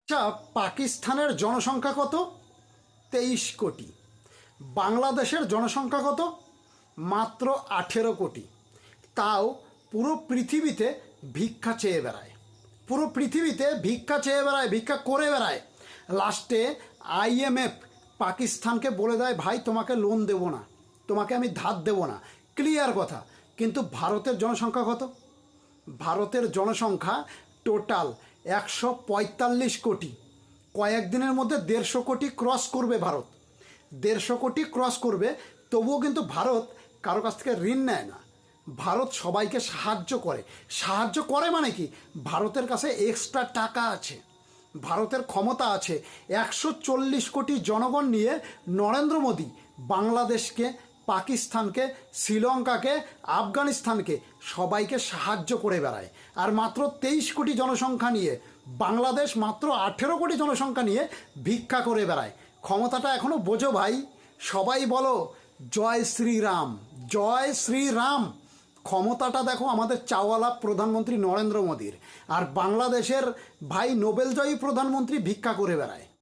আচ্ছা, পাকিস্তানের জনসংখ্যা কত? 23 কোটি। বাংলাদেশের জনসংখ্যা কত? মাত্র 18 কোটি। তাও পুরো পৃথিবীতে ভিক্ষা চেয়ে বেড়ায়, পুরো পৃথিবীতে ভিক্ষা চেয়ে বেড়ায়, ভিক্ষা করে বেড়ায়। লাস্টে IMF পাকিস্তানকে বলে দেয়, ভাই তোমাকে লোন দেব না, তোমাকে আমি ধার দেব না, ক্লিয়ার কথা। কিন্তু ভারতের জনসংখ্যা কত? ভারতের জনসংখ্যা টোটাল 145 কোটি। কয়েকদিনের মধ্যে 150 কোটি ক্রস করবে ভারত, 150 কোটি ক্রস করবে। তবুও কিন্তু ভারত কারো কাছ থেকে ঋণ নেয় না, ভারত সবাইকে সাহায্য করে। সাহায্য করে মানে কি, ভারতের কাছে এক্সট্রা টাকা আছে, ভারতের ক্ষমতা আছে। 140 কোটি জনগণ নিয়ে নরেন্দ্র মোদী বাংলাদেশকে, পাকিস্তানকে, শ্রীলঙ্কাকে, আফগানিস্তানকে সবাইকে সাহায্য করে বেড়ায়। আর মাত্র 23 কোটি জনসংখ্যা নিয়ে বাংলাদেশ মাত্র 18 কোটি জনসংখ্যা নিয়ে ভিক্ষা করে বেড়ায়। ক্ষমতাটা এখনও বোঝো ভাই, সবাই বলো জয় শ্রীরাম, জয় শ্রীরাম। ক্ষমতাটা দেখো আমাদের চাওয়ালা প্রধানমন্ত্রী নরেন্দ্র মোদীর, আর বাংলাদেশের ভাই নোবেলজয়ী প্রধানমন্ত্রী ভিক্ষা করে বেড়ায়।